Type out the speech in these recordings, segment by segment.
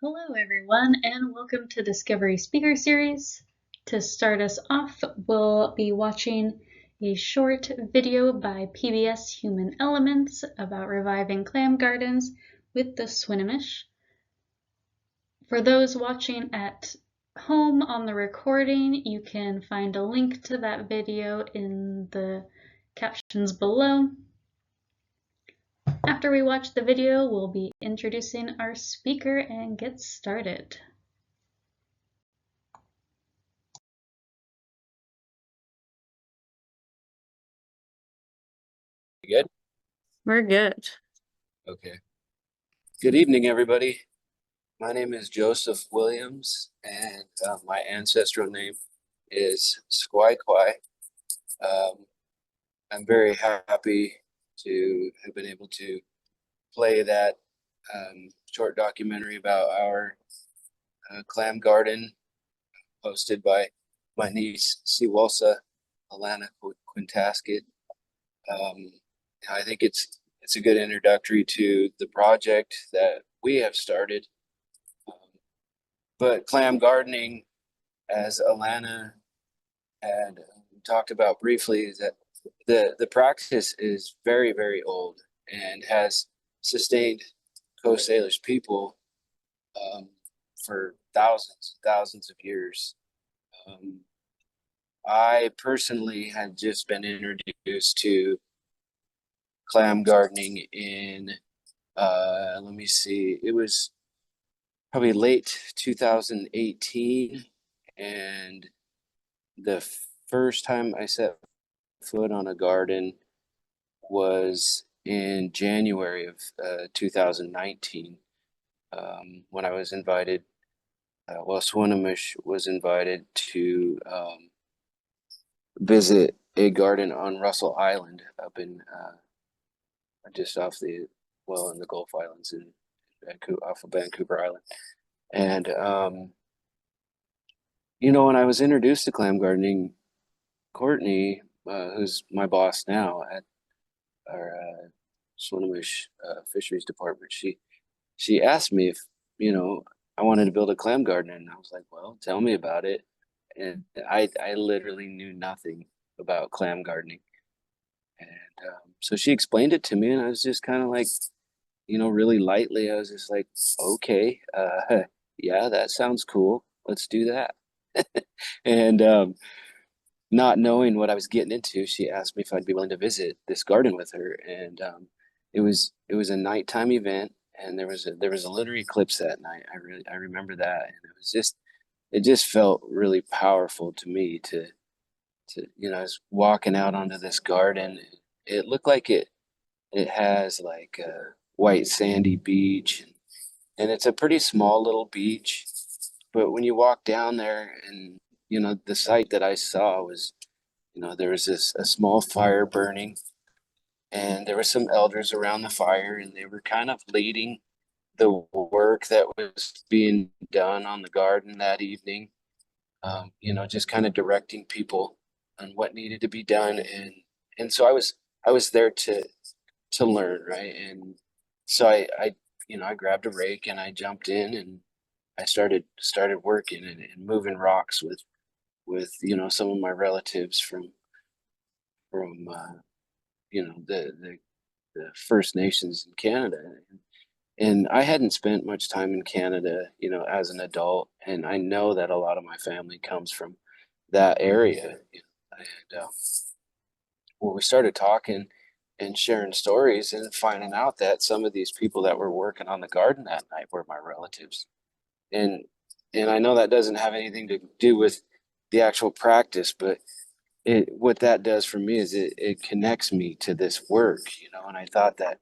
Hello everyone and welcome to Discovery Speaker Series. To start us off, we'll be watching a short video by PBS Human Elements about reviving clam gardens with the Swinomish. For those watching at home on the recording, you can find a link to that video in the captions below. After we watch the video, we'll be introducing our speaker and get started. Good? We're good. Okay. Good evening, everybody. My name is Joseph Williams, and my ancestral name is Squi-Qui. I'm very happy to have been able to play that short documentary about our clam garden hosted by my niece, Siwalsa Alana Quintasket. I think it's a good introductory to the project that we have started. But clam gardening, as Alana had talked about briefly, is that the practice is very, very old and has sustained Coast Salish people for thousands of years. I personally had just been introduced to clam gardening in, let me see, it was probably late 2018. And the first time I set foot on a garden was in January of 2019, when I was invited, Swinomish was invited to visit a garden on Russell Island up in just off the in the Gulf Islands in Vancouver, off of Vancouver Island. And when I was introduced to clam gardening, Courtney, who's my boss now at our Swinomish Fisheries Department, she asked me if I wanted to build a clam garden, and I was like, well, tell me about it. And I literally knew nothing about clam gardening. And so she explained it to me, and I was just kind of like, really lightly, I was just like, okay, yeah, that sounds cool. Let's do that. And not knowing what I was getting into, she asked me if I'd be willing to visit this garden with her. And it was a nighttime event, and there was a lunar eclipse that night. I remember that, and it just felt really powerful to me to I was walking out onto this garden. It looked like it has like a white sandy beach, and it's a pretty small little beach. But when you walk down there, and the sight that I saw was, there was a small fire burning, and there were some elders around the fire, and they were kind of leading the work that was being done on the garden that evening. Just kind of directing people on what needed to be done, and so I was there to learn, right? And so I grabbed a rake and I jumped in, and I started working and moving rocks with some of my relatives from the First Nations in Canada. And I hadn't spent much time in Canada, as an adult, and I know that a lot of my family comes from that area. And when we started talking and sharing stories and finding out that some of these people that were working on the garden that night were my relatives. And I know that doesn't have anything to do with the actual practice, but what that does for me is it connects me to this work, and I thought that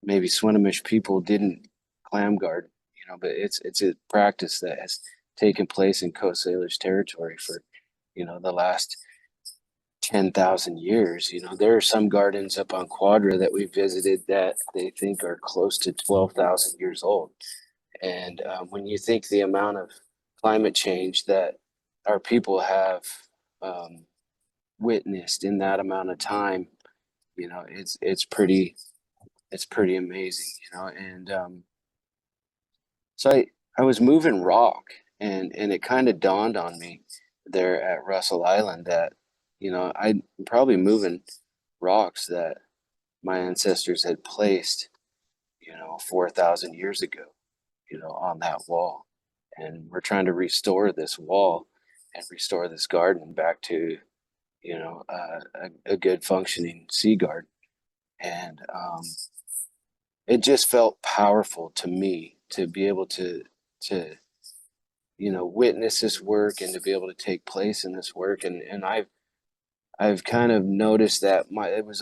maybe Swinomish people didn't clam garden, but it's a practice that has taken place in Coast Salish territory for, the last 10,000 years. There are some gardens up on Quadra that we visited that they think are close to 12,000 years old. And when you think the amount of climate change that our people have witnessed in that amount of time, it's pretty amazing, and so I was moving rock, and it kind of dawned on me there at Russell Island that, I'm probably moving rocks that my ancestors had placed, 4,000 years ago, on that wall. And we're trying to restore this wall and restore this garden back to, a good functioning sea garden. And it just felt powerful to me to be able to witness this work and to be able to take place in this work. And I've kind of noticed that it was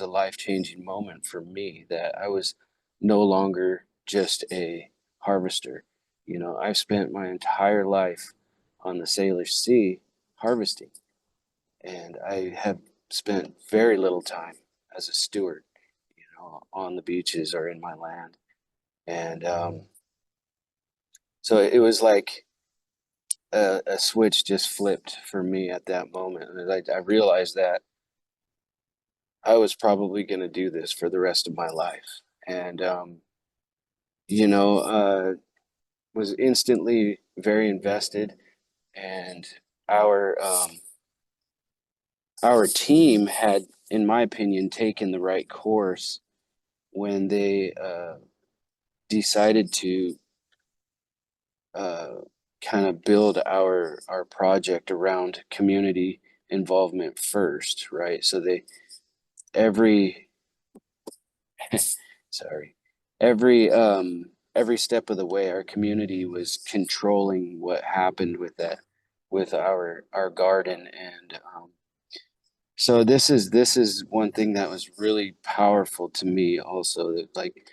a life-changing moment for me, that I was no longer just a harvester. I've spent my entire life on the Salish Sea harvesting, and I have spent very little time as a steward, on the beaches or in my land. And so it was like a switch just flipped for me at that moment. And I realized that I was probably going to do this for the rest of my life. And, you know, uh, was instantly very invested. And our, our team had, in my opinion, taken the right course when they decided to kind of build our project around community involvement first, right? So every sorry, every step of the way, our community was controlling what happened with our garden. And so this is one thing that was really powerful to me also, that like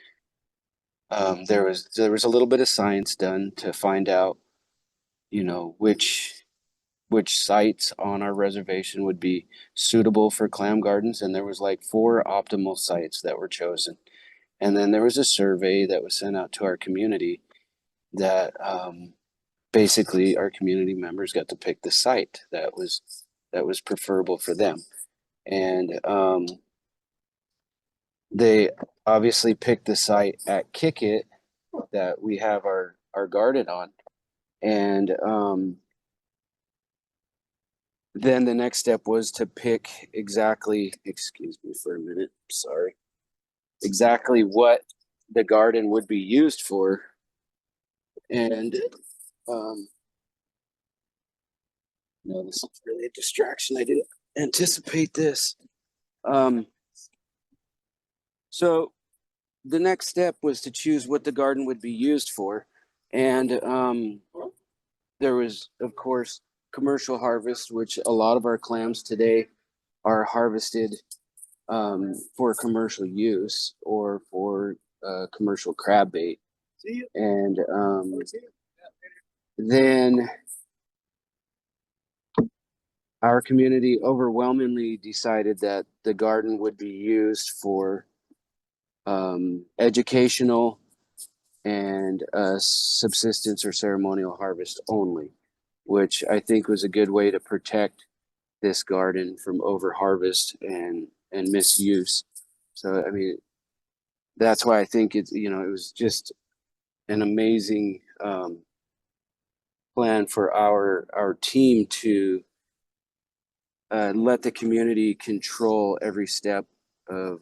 there was a little bit of science done to find out, which sites on our reservation would be suitable for clam gardens. And there was like 4 optimal sites that were chosen. And then there was a survey that was sent out to our community that basically our community members got to pick the site that was preferable for them. And they obviously picked the site at Kickit that we have our garden on. And then the next step was to pick exactly, excuse me for a minute, sorry, exactly what the garden would be used for. And um, no, this is really a distraction. I didn't anticipate this. Um, so the next step was to choose what the garden would be used for. And there was, of course, commercial harvest, which a lot of our clams today are harvested for commercial use or for commercial crab bait. And then our community overwhelmingly decided that the garden would be used for educational and subsistence or ceremonial harvest only, which I think was a good way to protect this garden from over harvest and misuse. So I mean, that's why I think it was just an amazing plan for our team to let the community control every step of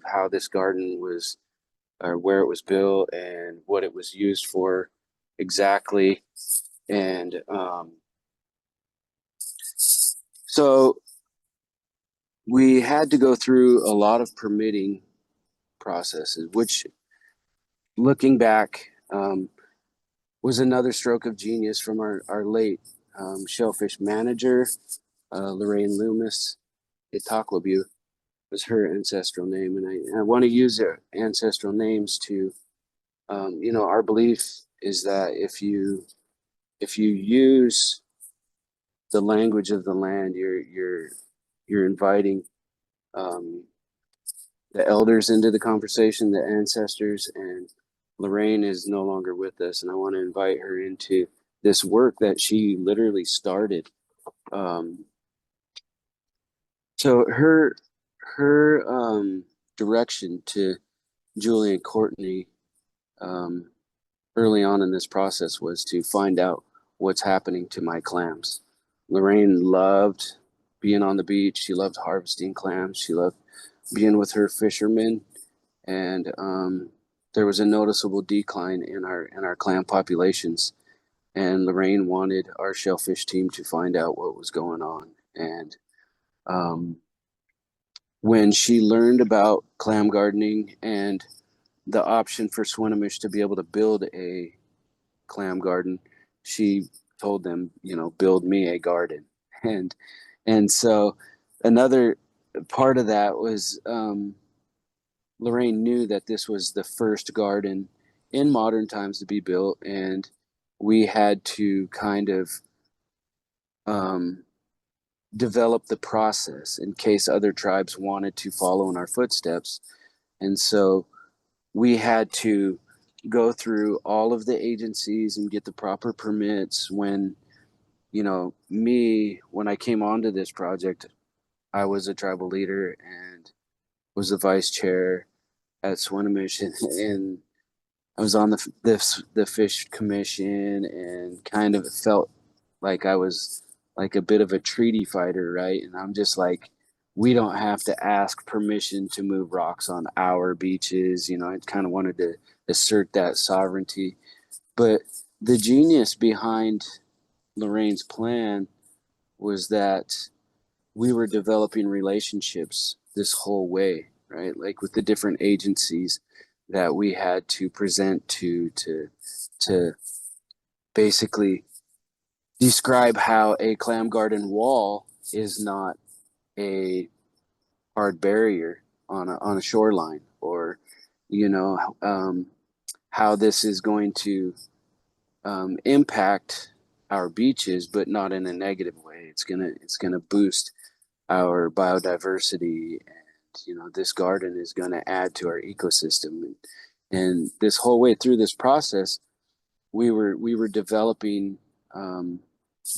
how this garden was, or where it was built and what it was used for exactly. And so we had to go through a lot of permitting processes, which, looking back, was another stroke of genius from our late shellfish manager, Lorraine Loomis. Itaquabu was her ancestral name. And I want to use their ancestral names to, our belief is that if you use the language of the land, you're inviting the elders into the conversation, the ancestors. And Lorraine is no longer with us, and I want to invite her into this work that she literally started. So her direction to Julie and Courtney early on in this process was to find out what's happening to my clams. Lorraine loved being on the beach. She loved harvesting clams. She loved being with her fishermen, and there was a noticeable decline in our clam populations. And Lorraine wanted our shellfish team to find out what was going on. And when she learned about clam gardening and the option for Swinomish to be able to build a clam garden, she told them, build me a garden. And so another part of that was Lorraine knew that this was the first garden in modern times to be built, and we had to kind of develop the process in case other tribes wanted to follow in our footsteps. And so we had to go through all of the agencies and get the proper permits. When when I came onto this project, I was a tribal leader and was the vice chair at Swinomish, and I was on the fish commission, and kind of felt like I was like a bit of a treaty fighter, right? And I'm just like, we don't have to ask permission to move rocks on our beaches. I kind of wanted to assert that sovereignty. But the genius behind Lorraine's plan was that we were developing relationships this whole way, right? Like with the different agencies that we had to present to basically describe how a clam garden wall is not a hard barrier on a shoreline, or how this is going to impact our beaches, but not in a negative way. It's gonna boost our biodiversity, and this garden is going to add to our ecosystem. And this whole way through this process, we were developing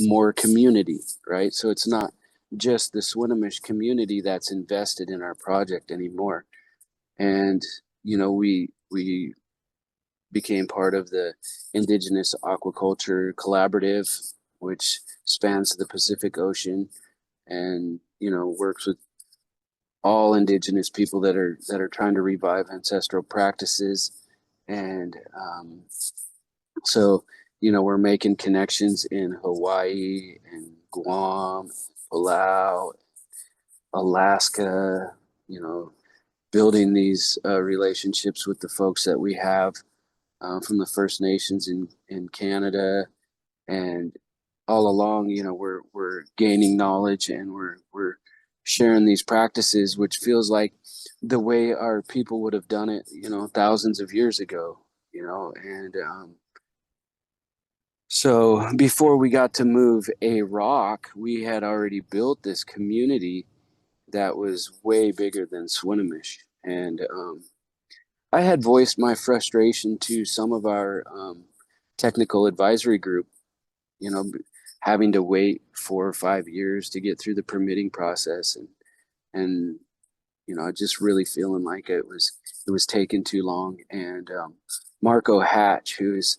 more community, right? So it's not just the Swinomish community that's invested in our project anymore. And we became part of the Indigenous Aquaculture Collaborative, which spans the Pacific Ocean, and works with all Indigenous people that are trying to revive ancestral practices. And so we're making connections in Hawaii and Guam, Palau, Alaska, building these relationships with the folks that we have from the First Nations in Canada. And all along, we're gaining knowledge, and we're sharing these practices, which feels like the way our people would have done it, thousands of years ago, and so before we got to move a rock, we had already built this community that was way bigger than Swinomish. And I had voiced my frustration to some of our technical advisory group, having to wait 4 or 5 years to get through the permitting process, and just really feeling like it was taking too long. And Marco Hatch, who's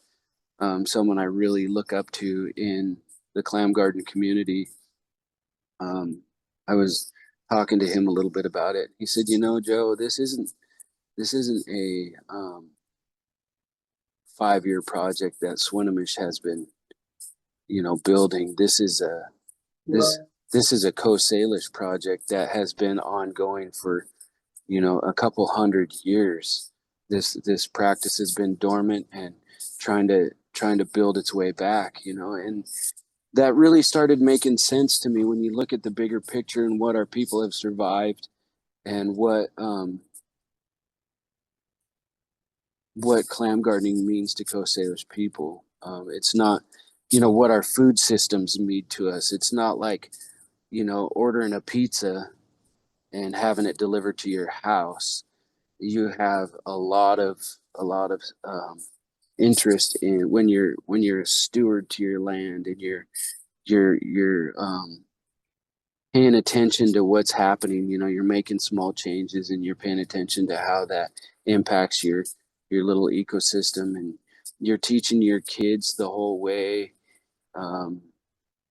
someone I really look up to in the clam garden community, I was talking to him a little bit about it. He said, Joe, this isn't a 5-year project that Swinomish has been building. This is a Coast Salish project that has been ongoing for a couple hundred years. This practice has been dormant and trying to build its way back, and that really started making sense to me when you look at the bigger picture and what our people have survived, and what clam gardening means to Coast Salish people. It's not what our food systems mean to us. It's not like ordering a pizza and having it delivered to your house. You have a lot of interest in when you're a steward to your land, and you're paying attention to what's happening. You're making small changes, and you're paying attention to how that impacts your little ecosystem. And you're teaching your kids the whole way.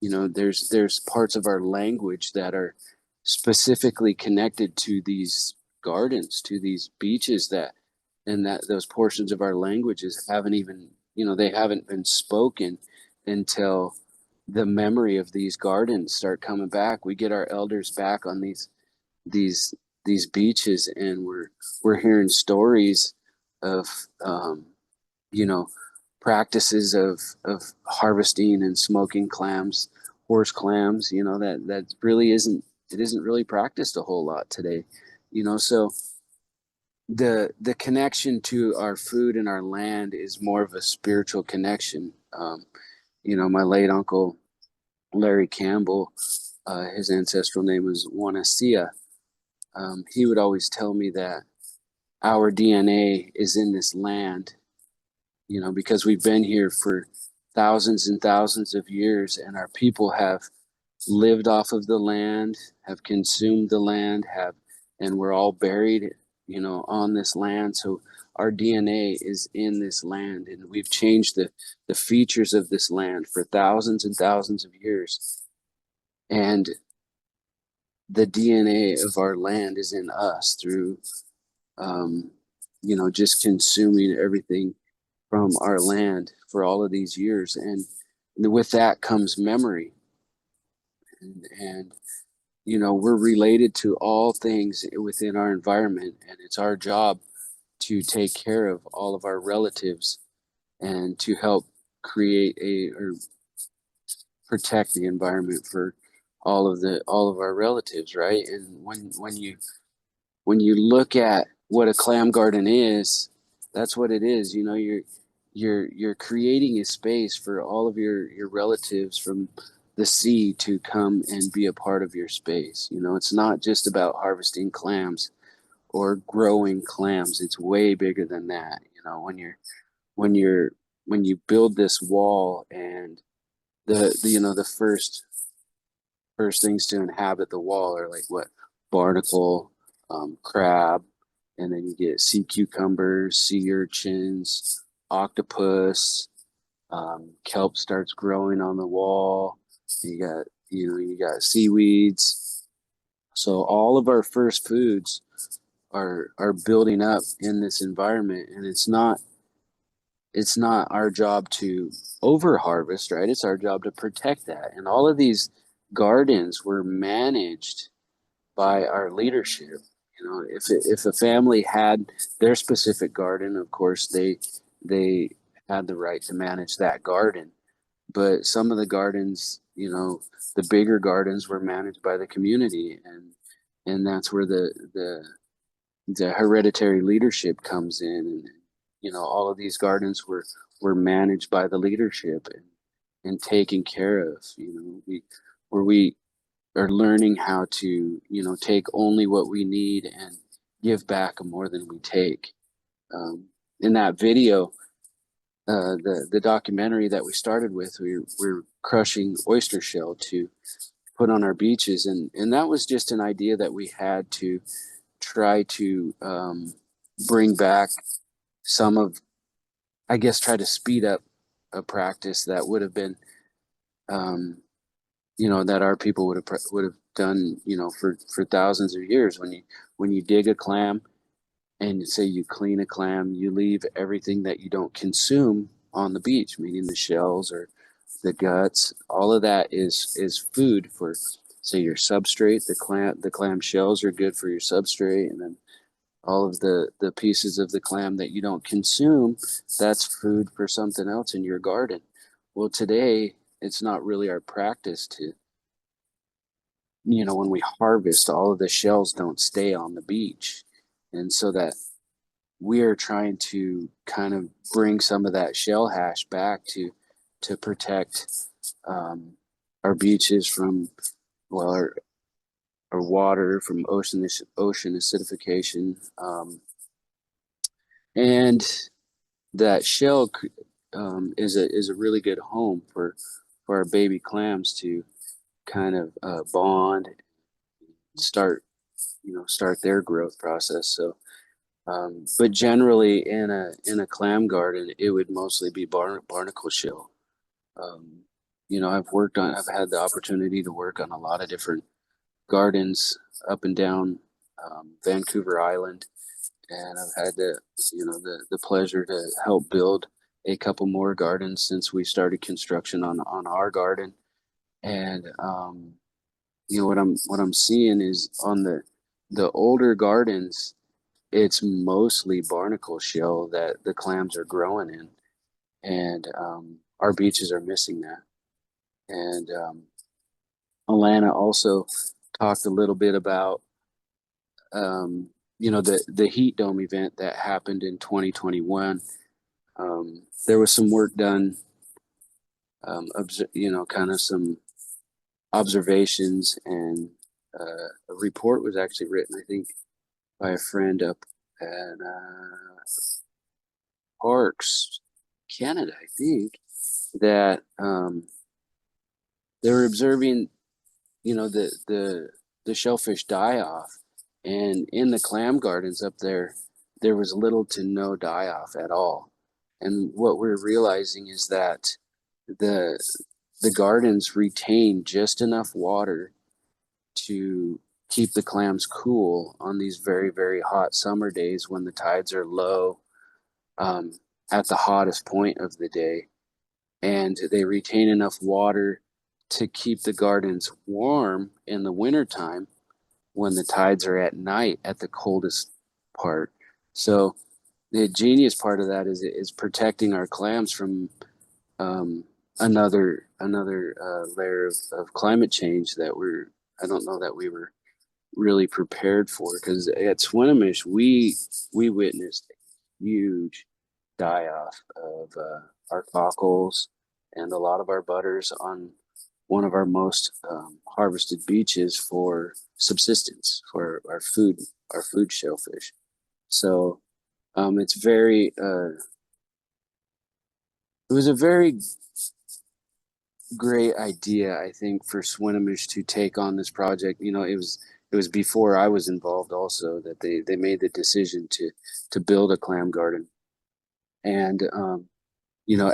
You know, there's parts of our language that are specifically connected to these gardens, to these beaches, that and that those portions of our languages haven't even, you know, they haven't been spoken until the memory of these gardens start coming back. We get our elders back on these these beaches, and we're hearing stories of you know, practices of harvesting and smoking clams, horse clams, you know, that really isn't really practiced a whole lot today, you know. So the connection to our food and our land is more of a spiritual connection. You know, my late uncle Larry Campbell, his ancestral name was Wanasia. He would always tell me that our DNA is in this land, you know, because we've been here for thousands and thousands of years, and our people have lived off of the land, have consumed the land, and we're all buried, you know, on this land. So our DNA is in this land, and we've changed the features of this land for thousands and thousands of years. And the DNA of our land is in us through, you know, just consuming everything from our land for all of these years. And with that comes memory. And you know, we're related to all things within our environment, and it's our job to take care of all of our relatives and to help create or protect the environment for all of our relatives, right? And when you look at what a clam garden is, that's what it is. You know, you're creating a space for all of your relatives from the sea to come and be a part of your space. You know, it's not just about harvesting clams or growing clams. It's way bigger than that. You know, when you're when you build this wall, and the you know, the first things to inhabit the wall are like what? Barnacle, crab, and then you get sea cucumbers, sea urchins, octopus. Kelp starts growing on the wall. You got, you know, you got seaweeds. So all of our first foods are building up in this environment, and it's not our job to over harvest, right? It's our job to protect that. And all of these gardens were managed by our leadership. You know, if a family had their specific garden, of course they had the right to manage that garden. But some of the gardens, you know, the bigger gardens were managed by the community, and that's where the hereditary leadership comes in. And you know, all of these gardens were managed by the leadership and taken care of. You know, we are learning how to, you know, take only what we need and give back more than we take. In that video, the documentary that we started with, we're crushing oyster shell to put on our beaches, and that was just an idea that we had to try to bring back some of, I guess, try to speed up a practice that would have been, you know, that our people would have done, you know, for thousands of years. When you dig a clam and say you clean a clam, you leave everything that you don't consume on the beach, meaning the shells or the guts. All of that is food for, say, your substrate. The clam shells are good for your substrate, and then all of the pieces of the clam that you don't consume, that's food for something else in your garden. Well, today it's not really our practice to, you know, when we harvest, all of the shells don't stay on the beach. And so that we are trying to kind of bring some of that shell hash back to protect our beaches from, well, our water from ocean acidification, and that shell is a really good home for our baby clams to kind of bond, start, you know, start their growth process. So But generally in a clam garden, it would mostly be barnacle shell. I've had the opportunity to work on a lot of different gardens up and down Vancouver Island, and I've had the pleasure to help build a couple more gardens since we started construction on our garden. And what I'm seeing is on the older gardens, it's mostly barnacle shell that the clams are growing in, and our beaches are missing that. And Alana also talked a little bit about the heat dome event that happened in 2021. There was some work done, kind of some observations, and a report was actually written, I think, by a friend up at Parks, Canada, I think, that they were observing, the shellfish die off, and in the clam gardens up there, there was little to no die off at all. And what we're realizing is that the the gardens retain just enough water to keep the clams cool on these very, very hot summer days when the tides are low, um, at the hottest point of the day. And they retain enough water to keep the gardens warm in the wintertime when the tides are at night at the coldest part. So the genius part of that is protecting our clams from um, another layer of climate change that I don't know that we were really prepared for, because at Swinomish we witnessed a huge die off of our cockles and a lot of our butters on one of our most harvested beaches for subsistence for our food shellfish. So it's very it was a very great idea, I think, for Swinomish to take on this project. It was before I was involved also that they made the decision to build a clam garden. And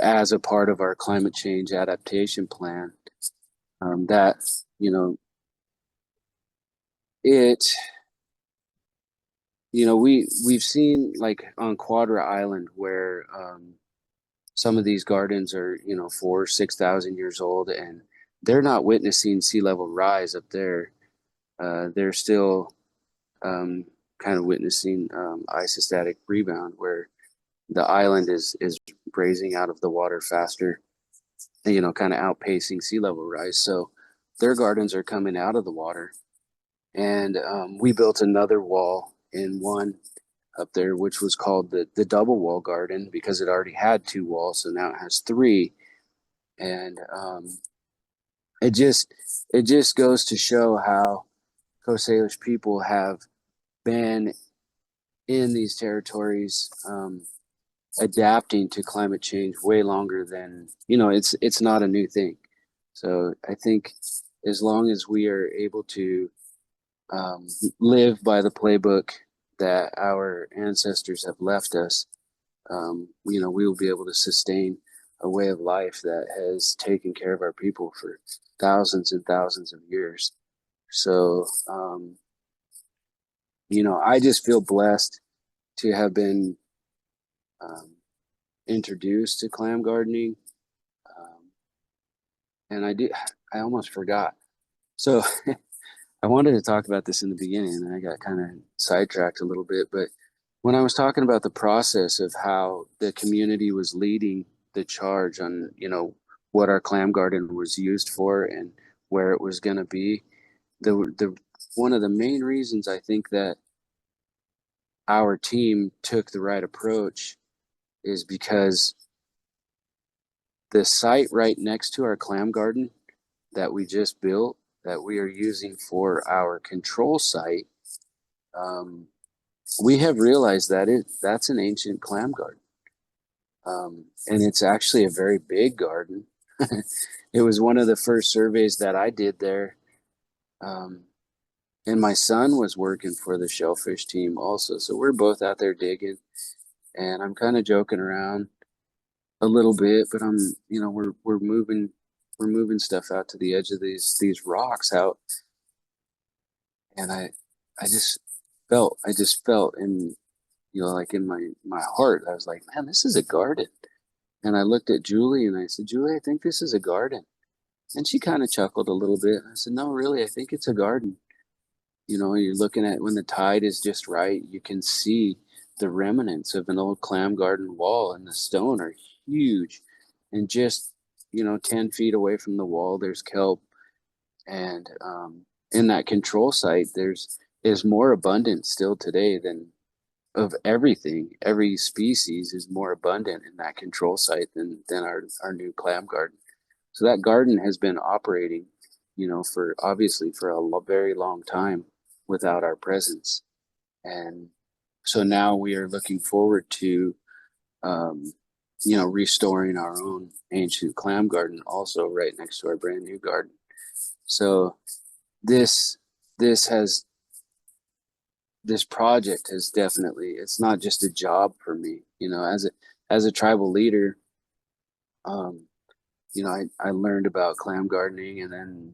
as a part of our climate change adaptation plan, that you know it we've seen, like, on Quadra Island, where some of these gardens are 4,000 to 6,000 years old, and they're not witnessing sea level rise up there. They're still kind of witnessing isostatic rebound, where the island is raising out of the water faster, kind of outpacing sea level rise. So their gardens are coming out of the water. And we built another wall in one up there, which was called the double wall garden, because it already had two walls. So now it has three. And it just goes to show how Coast Salish people have been in these territories, adapting to climate change way longer than, it's not a new thing. So I think as long as we are able to live by the playbook that our ancestors have left us, we will be able to sustain a way of life that has taken care of our people for thousands and thousands of years. So, I just feel blessed to have been introduced to clam gardening. And I almost forgot. So I wanted to talk about this in the beginning, and I got kind of sidetracked a little bit. But when I was talking about the process of how the community was leading the charge on, what our clam garden was used for and where it was going to be, the one of the main reasons I think that our team took the right approach is because the site right next to our clam garden that we just built, that we are using for our control site, we have realized that that's an ancient clam garden. And it's actually a very big garden. It was one of the first surveys that I did there. and my son was working for the shellfish team also. So we're both out there digging, and I'm kind of joking around a little bit, but I'm, you know, we're moving stuff out to the edge of these rocks out, and I just felt in, you know, like in my heart, I was like, man, this is a garden. And I looked at Julie and I said, Julie, I think this is a garden. And she kind of chuckled a little bit. I said, no, really, I think it's a garden. You know, you're looking at when the tide is just right, you can see the remnants of an old clam garden wall, and the stone are huge. And just, you know, 10 feet away from the wall, there's kelp. And in that control site, is more abundant still today than of everything. Every species is more abundant in that control site than our new clam garden. So that garden has been operating, you know, for obviously for a very long time without our presence. And so now we are looking forward to, you know, restoring our own ancient clam garden also right next to our brand new garden. So this has this project has definitely, it's not just a job for me, you know, as a tribal leader. You know, I learned about clam gardening, and then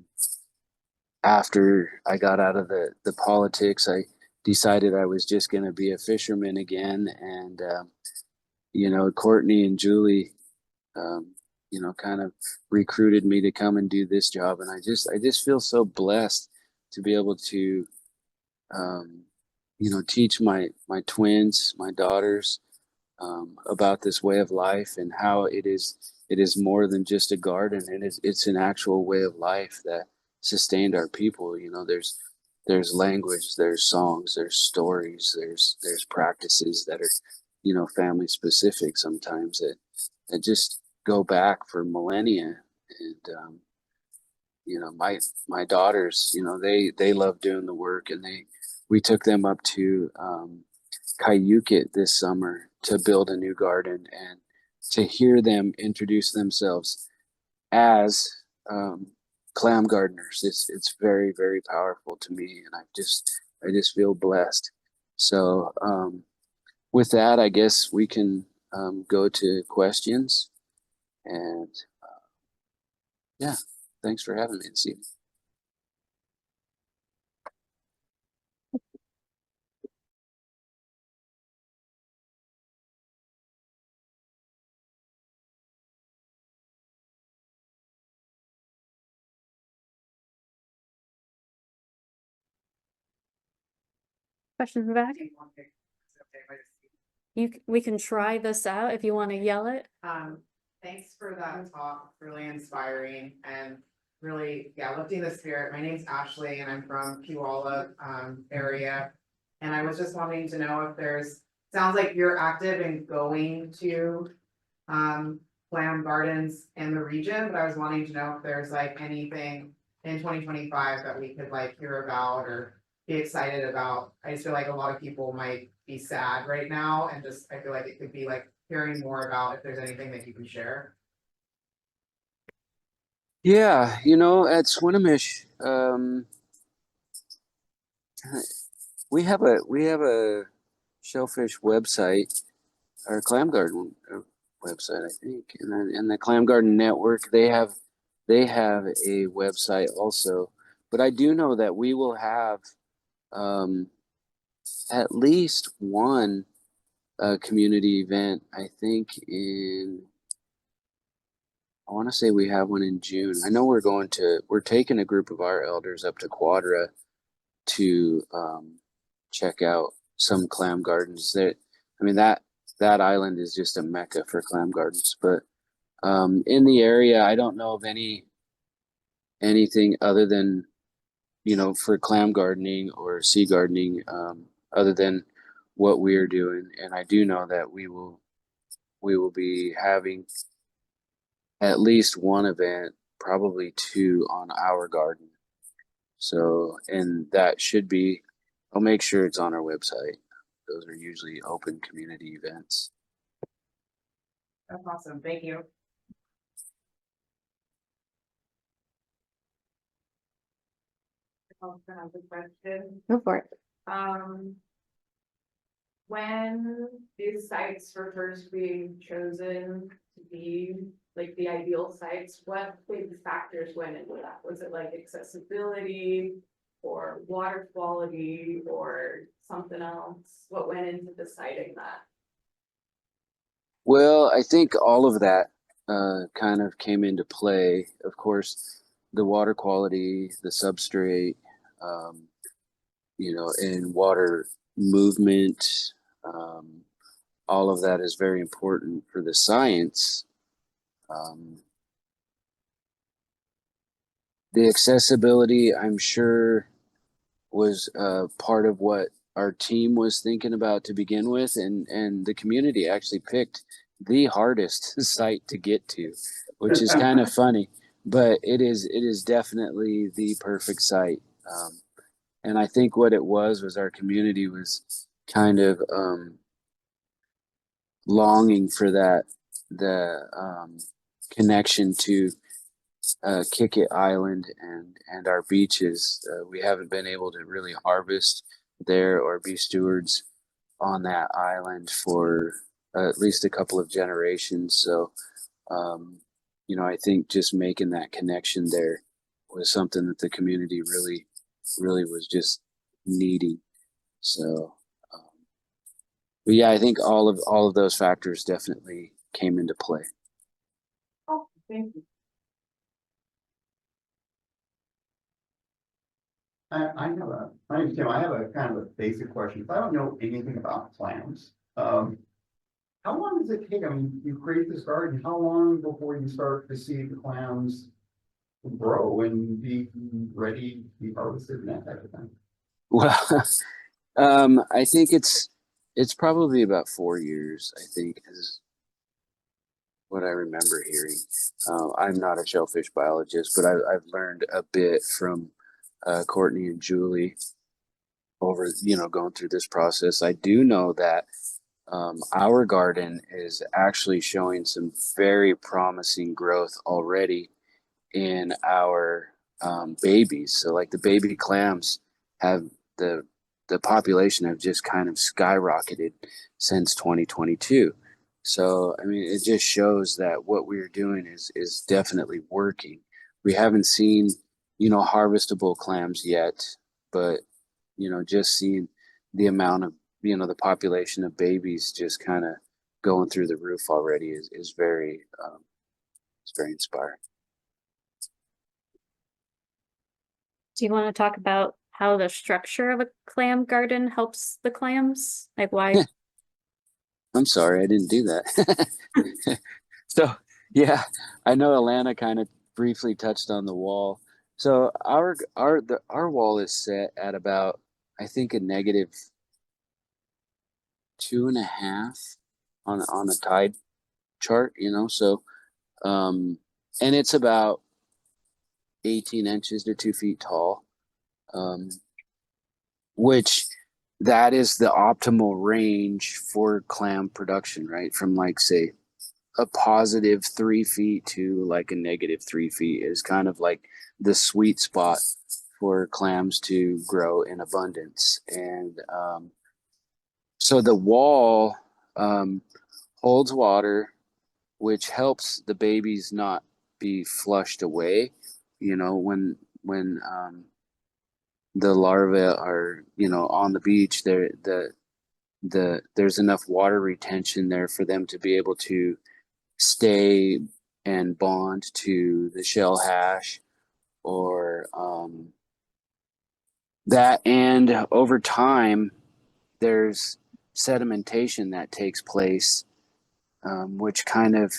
after I got out of the politics, I decided I was just going to be a fisherman again. And you know, Courtney and Julie, you know, kind of recruited me to come and do this job, and I just feel so blessed to be able to you know, teach my twins, my daughters, about this way of life, and how it is more than just a garden, and it's an actual way of life that sustained our people. You know, there's language, there's songs, there's stories, there's practices that are, you know, family specific sometimes, that just go back for millennia. And you know, my daughters, you know, they love doing the work, and we took them up to Cayuquet this summer to build a new garden, and to hear them introduce themselves as clam gardeners, it's very, very powerful to me, and I just feel blessed. So with that, I guess we can go to questions, and yeah, thanks for having me this evening. Questions back? We can try this out if you want to yell it. Thanks for that talk, really inspiring and really, yeah, lifting the spirit. My name's Ashley and I'm from Puyallup area. And I was just wanting to know if sounds like you're active in going to clam gardens in the region, but I was wanting to know if there's like anything in 2025 that we could like hear about or be excited about. I just feel like a lot of people might be sad right now, and just I feel like it could be like hearing more about if there's anything that you can share. Yeah, you know, at Swinomish, we have a shellfish website, or clam garden website, I think, and the Clam Garden Network, they have a website also. But I do know that we will have at least one community event. I think I want to say we have one in June. I know we're taking a group of our elders up to Quadra to check out some clam gardens. I mean, that island is just a mecca for clam gardens. But in the area, I don't know of anything other than, you know, for clam gardening or sea gardening, other than what we're doing. And I do know that we will be having at least one event, probably two, on our garden. So, and that should be, I'll make sure it's on our website. Those are usually open community events. That's awesome. Thank you. also have a question. Go for it. When these sites were first being chosen to be like the ideal sites, what big factors went into that? Was it like accessibility or water quality or something else? What went into deciding that? Well, I think all of that kind of came into play. Of course, the water quality, the substrate, um, and water movement, all of that is very important for the science. The accessibility, I'm sure, was part of what our team was thinking about to begin with, and the community actually picked the hardest site to get to, which is kind of funny, but it is definitely the perfect site. And I think what it was our community was kind of longing for the connection to Puget Island and our beaches. We haven't been able to really harvest there or be stewards on that island for at least a couple of generations. So, I think just making that connection there was something that the community really was just needing. So, but yeah, I think all of those factors definitely came into play. Oh, thank you. My name's Tim. I have a kind of a basic question. I don't know anything about clams. How long does it take? I mean, you create this garden, how long before you start to see the clams grow and be ready to be harvested and that type of thing? Well, I think it's probably about 4 years, I think, is what I remember hearing. I'm not a shellfish biologist, but I've learned a bit from Courtney and Julie over, going through this process. I do know that our garden is actually showing some very promising growth already in our babies. So like the baby clams have the population have just kind of skyrocketed since 2022. So, I mean, it just shows that what we're doing is definitely working. We haven't seen, harvestable clams yet, but, just seeing the amount of, the population of babies just kind of going through the roof already is very, it's very inspiring. Do you want to talk about how the structure of a clam garden helps the clams? Like why? I'm sorry, I didn't do that. So, yeah, I know Alana kind of briefly touched on the wall. So our wall is set at about, I think, a negative 2.5 on a tide chart, So, and it's about 18 inches to 2 feet tall, which that is the optimal range for clam production, right? From like, say, a positive 3 feet to like a negative 3 feet is kind of like the sweet spot for clams to grow in abundance. And so the wall holds water, which helps the babies not be flushed away. When the larvae are on the beach, there's enough water retention there for them to be able to stay and bond to the shell hash or that. And over time, there's sedimentation that takes place, which kind of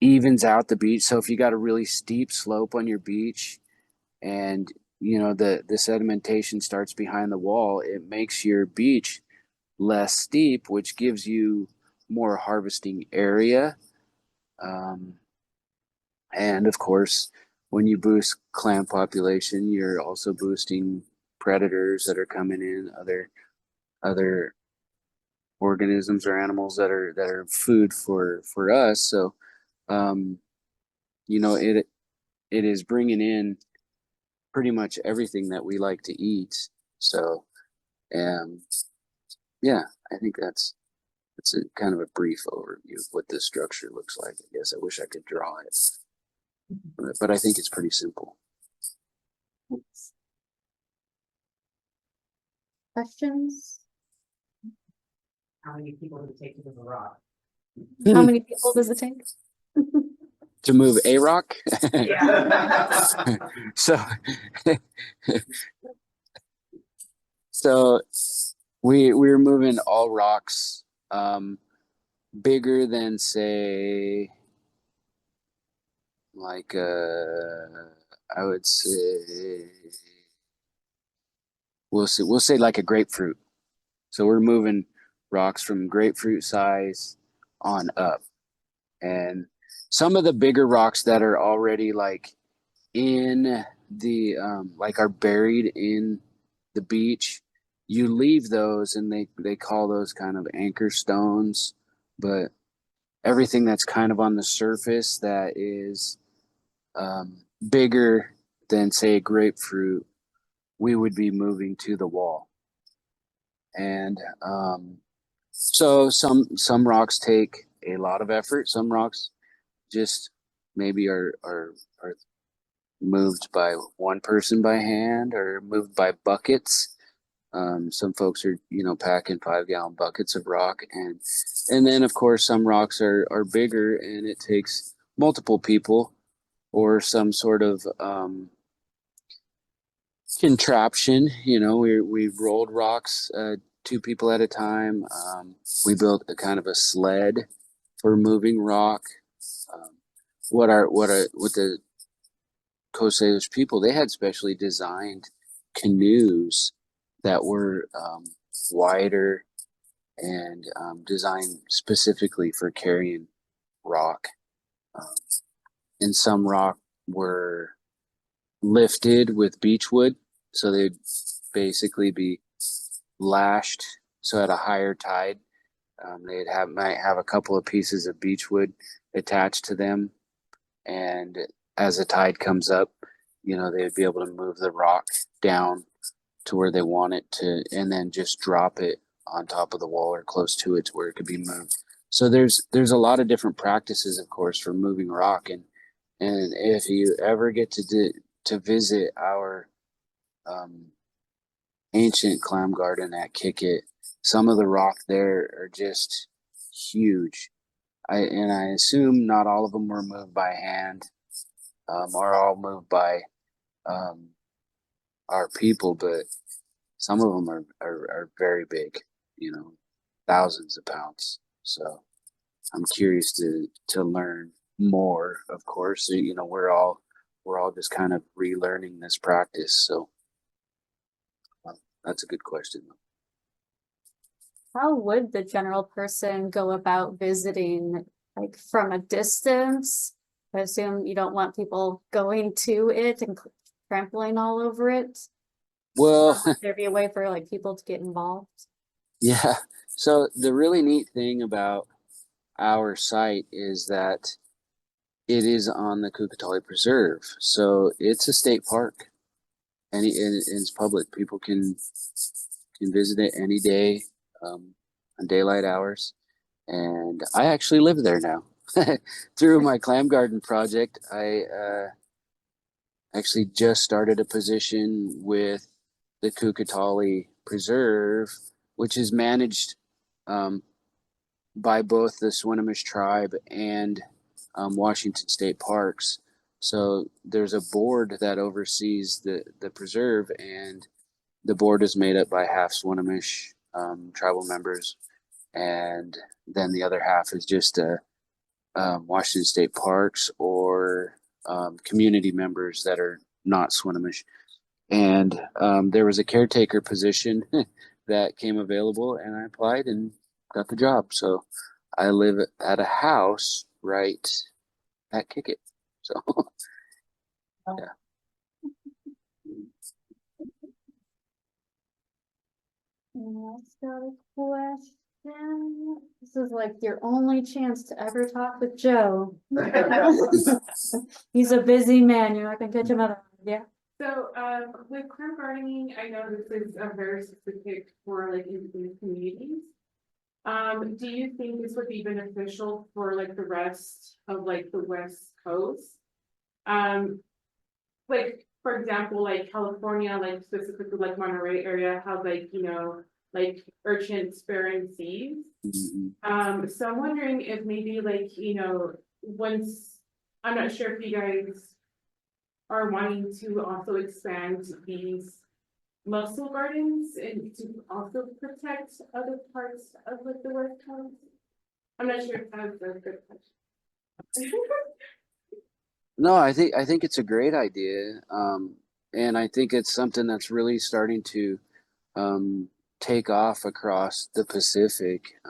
evens out the beach. So if you got a really steep slope on your beach and the sedimentation starts behind the wall, it makes your beach less steep, which gives you more harvesting area. And of course, when you boost clam population, you're also boosting predators that are coming in, other organisms or animals that are food for us. So, it is bringing in pretty much everything that we like to eat. So, yeah, I think that's a kind of a brief overview of what this structure looks like. I guess I wish I could draw it, but I think it's pretty simple. Questions? How many people does it take to move a rock? How many people does it take? To move a rock? Yeah. So, so we're moving all rocks, bigger than, say, like, I would say, we'll say like a grapefruit. So we're moving rocks from grapefruit size on up. And some of the bigger rocks that are already like in the, like are buried in the beach, you leave those and they call those kind of anchor stones. But everything that's kind of on the surface that is bigger than, say, a grapefruit, we would be moving to the wall. And so some rocks take a lot of effort. Some rocks just maybe are moved by one person by hand or moved by buckets. Some folks are, packing 5-gallon buckets of rock, and then of course some rocks are bigger and it takes multiple people or some sort of contraption. We rolled rocks 2 people at a time. We built a kind of a sled for moving rock. What the Coast Salish people, they had specially designed canoes that were wider and designed specifically for carrying rock. And some rock were lifted with beechwood, so they'd basically be lashed. So at a higher tide, might have a couple of pieces of beechwood attached to them, and as the tide comes up, they'd be able to move the rock down to where they want it to, and then just drop it on top of the wall or close to it to where it could be moved. So there's a lot of different practices, of course, for moving rock, and if you ever get to visit our ancient clam garden at Kickit, some of the rock there are just huge. I assume not all of them were moved by hand, or all moved by our people, but some of them are very big, thousands of pounds. So I'm curious to learn more, of course. We're all just kind of relearning this practice. So that's a good question. How would the general person go about visiting, like from a distance? I assume you don't want people going to it and trampling all over it. Well, Would there be a way for like people to get involved? yeah. So the really neat thing about our site is that it is on the Kukatali Preserve. So it's a state park, and it's public. People can visit it any day, on daylight hours. And I actually live there now. Through my clam garden project, I actually just started a position with the Kukatali Preserve, which is managed by both the Swinomish tribe and Washington State Parks. So there's a board that oversees the preserve, and the board is made up by half Swinomish tribal members, and then the other half is just Washington State Parks or community members that are not Swinomish. And there was a caretaker position that came available, and I applied and got the job. So I live at a house right at Kickit. So yeah. Let's go to question. This is like your only chance to ever talk with Joe. He's a busy man. You're not gonna catch him out. Yeah. So, with clam gardening, I know this is a very specific for like indigenous communities. Do you think this would be beneficial for like the rest of like the West Coast? Like, for example, like California, like specifically like Monterey area, has like, you know, like urchin sparing seas. Mhm. So I'm wondering if maybe like, you know, once, I'm not sure if you guys are wanting to also expand these mussel gardens and to also protect other parts of like the West Coast. I'm not sure if that's a good question. No, I think it's a great idea. And I think it's something that's really starting to um, take off across the Pacific.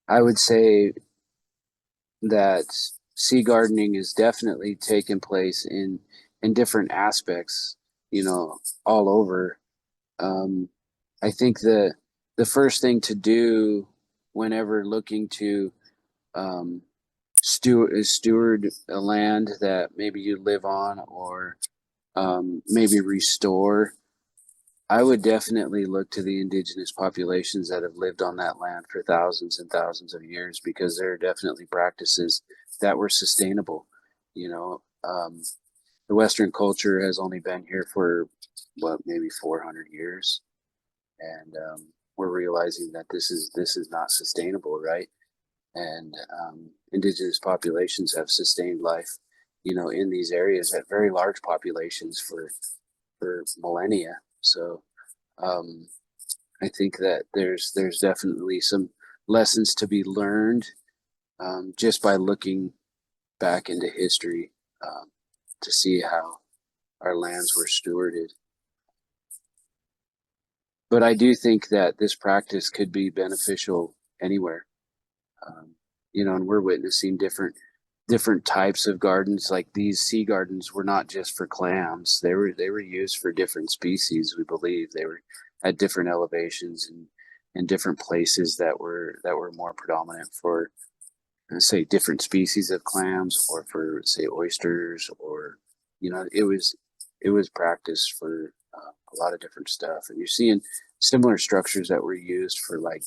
I would say that sea gardening is definitely taking place in different aspects, you know, all over. I think the first thing to do whenever looking to um, steward a land that maybe you live on, or maybe restore, I would definitely look to the indigenous populations that have lived on that land for thousands and thousands of years, because there are definitely practices that were sustainable. You know, the Western culture has only been here for what, maybe 400 years, and we're realizing that this is not sustainable, right? And indigenous populations have sustained life, you know, in these areas at very large populations for millennia. So um, I think that there's definitely some lessons to be learned just by looking back into history to see how our lands were stewarded. But I do think that this practice could be beneficial anywhere. You know, and we're witnessing different types of gardens. Like these sea gardens were not just for clams; they were used for different species. We believe they were at different elevations and different places that were more predominant for, say, different species of clams, or for, say, oysters, or, you know, it was practiced for a lot of different stuff. And you're seeing similar structures that were used for like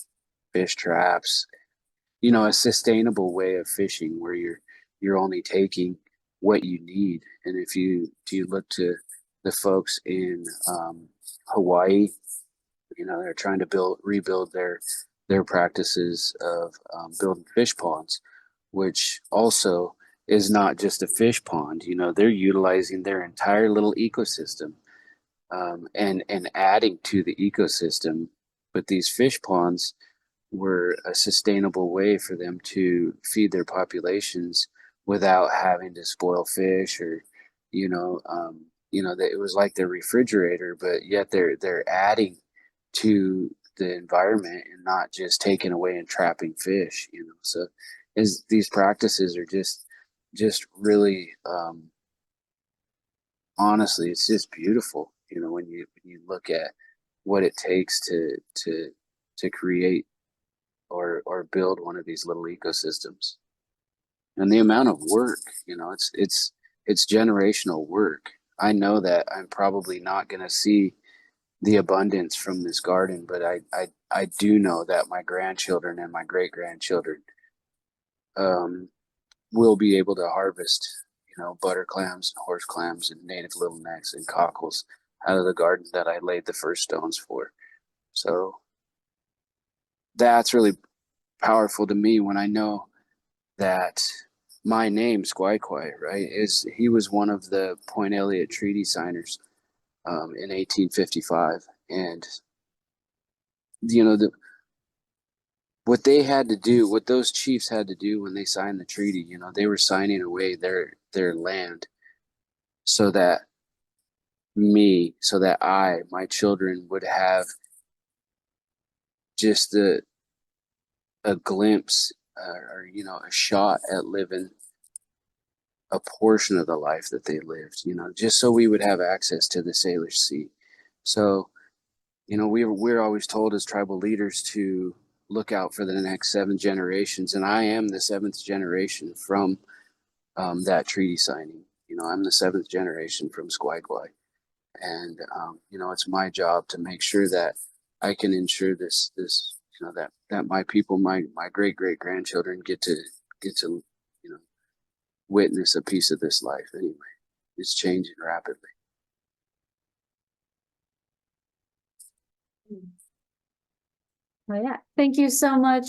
fish traps, you know, a sustainable way of fishing where you're only taking what you need. And if you look to the folks in Hawaii, you know, they're trying to rebuild their practices of building fish ponds, which also is not just a fish pond. You know, they're utilizing their entire little ecosystem and adding to the ecosystem. But these fish ponds were a sustainable way for them to feed their populations without having to spoil fish, or that it was like their refrigerator, but yet they're adding to the environment and not just taking away and trapping fish. You know, so is these practices are just really honestly, it's just beautiful. You know, when you look at what it takes to create or build one of these little ecosystems, and the amount of work, you know, it's generational work. I know that I'm probably not going to see the abundance from this garden, but I do know that my grandchildren and my great grandchildren um, will be able to harvest, you know, butter clams, horse clams, and native little necks and cockles out of the garden that I laid the first stones for. So that's really powerful to me when I know that my name, Squi-Qui, right, he was one of the Point Elliott Treaty signers in 1855. And, you know, what they had to do, what those chiefs had to do when they signed the treaty, you know, they were signing away their land so that my children would have just a glimpse, or, you know, a shot at living a portion of the life that they lived, you know, just so we would have access to the Salish Sea. So, you know, we're always told as tribal leaders to look out for the next 7 generations. And I am the 7th generation from that treaty signing. You know, I'm the 7th generation from Squi-Qui. And, you know, it's my job to make sure that I can ensure this, you know, that my people, my great grandchildren get to, you know, witness a piece of this life anyway. It's changing rapidly. Oh, yeah. Thank you so much.